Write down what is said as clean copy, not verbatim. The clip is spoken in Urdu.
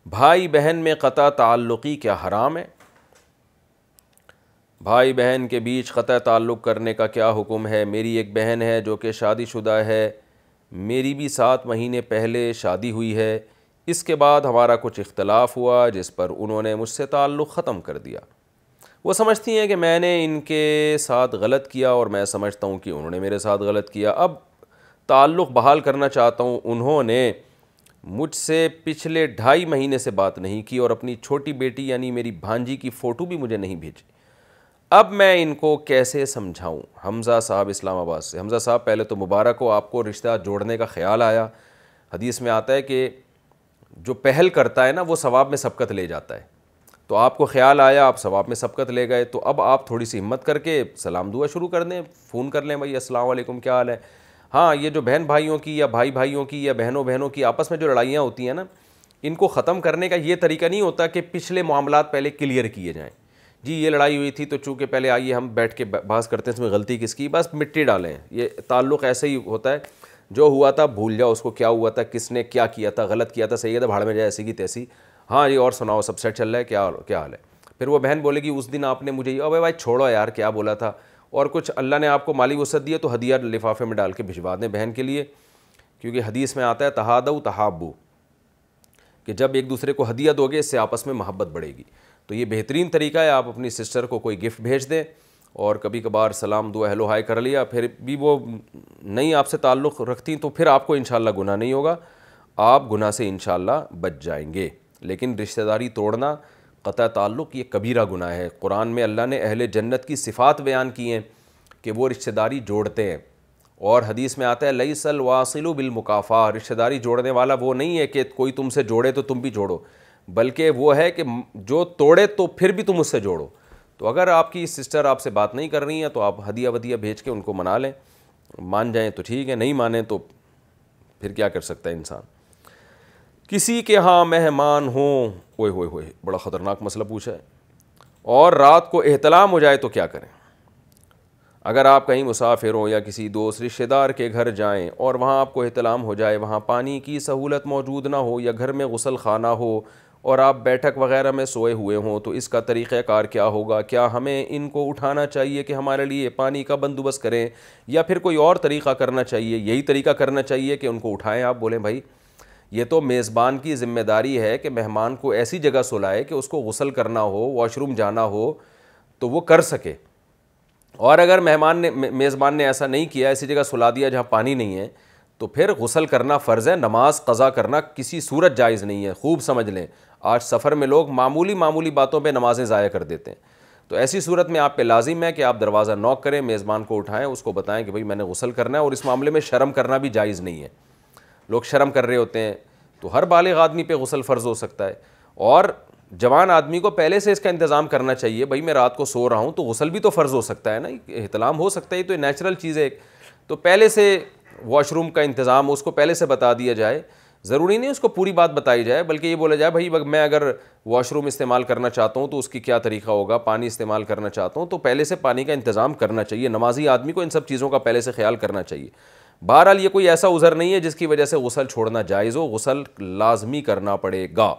بھائی بہن میں قطع تعلقی کیا حرام ہے؟ بھائی بہن کے بیچ قطع تعلق کرنے کا کیا حکم ہے؟ میری ایک بہن ہے جو کہ شادی شدہ ہے، میری بھی 7 مہینے پہلے شادی ہوئی ہے، اس کے بعد ہمارا کچھ اختلاف ہوا جس پر انہوں نے مجھ سے تعلق ختم کر دیا۔ وہ سمجھتی ہیں کہ میں نے ان کے ساتھ غلط کیا اور میں سمجھتا ہوں کہ انہوں نے میرے ساتھ غلط کیا۔ اب تعلق بحال کرنا چاہتا ہوں۔ انہوں نے مجھ سے پچھلے 2.5 مہینے سے بات نہیں کی اور اپنی چھوٹی بیٹی یعنی میری بھانجی کی فوٹو بھی مجھے نہیں بھیجی۔ اب میں ان کو کیسے سمجھاؤں؟ حمزہ صاحب اسلام آباد سے۔ حمزہ صاحب پہلے تو مبارک ہو، آپ کو رشتہ جوڑنے کا خیال آیا۔ حدیث میں آتا ہے کہ جو پہل کرتا ہے نا وہ ثواب میں سبقت لے جاتا ہے، تو آپ کو خیال آیا، آپ ثواب میں سبقت لے گئے، تو اب آپ تھوڑی سی ہمت کر کے سلام دعا شروع کر دیں، فون کر لیں، بھائی السلام علیکم کیا حال ہے۔ ہاں، یہ جو بہن بھائیوں کی یا بھائی بھائیوں کی یا بہنوں کی آپس میں جو لڑائیاں ہوتی ہیں نا، ان کو ختم کرنے کا یہ طریقہ نہیں ہوتا کہ پچھلے معاملات پہلے کلیئر کیے جائیں۔ جی یہ لڑائی ہوئی تھی تو چونکہ پہلے آئیے ہم بیٹھ کے بحث کرتے ہیں اس میں غلطی کس کی، بس مٹی ڈالیں۔ یہ تعلق ایسے ہی ہوتا ہے، جو ہوا تھا بھول جاؤ اس کو، کیا ہوا تھا، کس نے کیا کیا تھا، غلط کیا تھا، صحیح کیا تھا، بھاڑ میں جائے ایسی کی تیسی۔ ہاں جی اور سناؤ، سب سیٹ چل رہا ہے، کیا حال ہے؟ پھر وہ بہن بولے گی اس دن آپ نے مجھے، ابے بھائی چھوڑو یار کیا بولا تھا، اور کچھ اللہ نے آپ کو مالی وسعت دیا تو ہدیہ لفافے میں ڈال کے بھجوا دیں بہن کے لیے، کیونکہ حدیث میں آتا ہے تہادوا تحابوا، کہ جب ایک دوسرے کو ہدیہ دو گے اس سے آپس میں محبت بڑھے گی۔ تو یہ بہترین طریقہ ہے، آپ اپنی سسٹر کو کوئی گفٹ بھیج دیں اور کبھی کبھار سلام دعا ہیلو ہائی کر لیا، پھر بھی وہ نہیں آپ سے تعلق رکھتی تو پھر آپ کو انشاءاللہ گناہ نہیں ہوگا، آپ گناہ سے انشاءاللہ بچ جائیں گے۔ لیکن رشتہ داری توڑنا، قطع تعلق، یہ کبیرہ گناہ ہے۔ قرآن میں اللہ نے اہل جنت کی صفات بیان کی ہیں کہ وہ رشتہ داری جوڑتے ہیں، اور حدیث میں آتا ہے لیس الواصل بالمکافاہ، رشتہ داری جوڑنے والا وہ نہیں ہے کہ کوئی تم سے جوڑے تو تم بھی جوڑو، بلکہ وہ ہے کہ جو توڑے تو پھر بھی تم اس سے جوڑو۔ تو اگر آپ کی سسٹر آپ سے بات نہیں کر رہی ہیں تو آپ ہدیہ ودیہ بھیج کے ان کو منا لیں، مان جائیں تو ٹھیک ہے، نہیں مانیں تو پھر کیا کر سکتا ہے انسان۔ کسی کے ہاں مہمان ہوں، اوئے ہوئے ہوئے بڑا خطرناک مسئلہ پوچھا ہے، اور رات کو احتلام ہو جائے تو کیا کریں؟ اگر آپ کہیں مسافر ہوں یا کسی دوست رشتہ دار کے گھر جائیں اور وہاں آپ کو احتلام ہو جائے، وہاں پانی کی سہولت موجود نہ ہو یا گھر میں غسل خانہ ہو اور آپ بیٹھک وغیرہ میں سوئے ہوئے ہوں، تو اس کا طریقہ کار کیا ہوگا؟ کیا ہمیں ان کو اٹھانا چاہیے کہ ہمارے لیے پانی کا بندوبست کریں، یا پھر کوئی اور طریقہ کرنا چاہیے؟ یہی طریقہ کرنا چاہیے کہ ان کو اٹھائیں، آپ بولیں بھائی یہ تو میزبان کی ذمہ داری ہے کہ مہمان کو ایسی جگہ سلائے کہ اس کو غسل کرنا ہو، واش روم جانا ہو تو وہ کر سکے، اور اگر میزبان نے ایسا نہیں کیا، ایسی جگہ سلا دیا جہاں پانی نہیں ہے، تو پھر غسل کرنا فرض ہے، نماز قضا کرنا کسی صورت جائز نہیں ہے۔ خوب سمجھ لیں، آج سفر میں لوگ معمولی باتوں پہ نمازیں ضائع کر دیتے ہیں، تو ایسی صورت میں آپ پہ لازم ہے کہ آپ دروازہ نوک کریں، میزبان کو اٹھائیں، اس کو بتائیں کہ بھئی میں نے غسل کرنا ہے، اور اس معاملے میں شرم کرنا بھی جائز نہیں ہے۔ لوگ شرم کر رہے ہوتے ہیں، تو ہر بالغ آدمی پہ غسل فرض ہو سکتا ہے، اور جوان آدمی کو پہلے سے اس کا انتظام کرنا چاہیے، بھئی میں رات کو سو رہا ہوں تو غسل بھی تو فرض ہو سکتا ہے نا، احتلام ہو سکتا ہے، تو یہ نیچرل چیز ہے، تو پہلے سے واش روم کا انتظام اس کو پہلے سے بتا دیا جائے۔ ضروری نہیں اس کو پوری بات بتائی جائے، بلکہ یہ بولا جائے بھائی میں اگر واش روم استعمال کرنا چاہتا ہوں تو اس کی کیا طریقہ ہوگا، پانی استعمال کرنا چاہتا ہوں تو پہلے سے پانی کا انتظام کرنا چاہیے۔ نمازی آدمی کو ان سب چیزوں کا پہلے سے خیال کرنا چاہیے۔ بہرحال یہ کوئی ایسا عذر نہیں ہے جس کی وجہ سے غسل چھوڑنا جائز ہو، غسل لازمی کرنا پڑے گا۔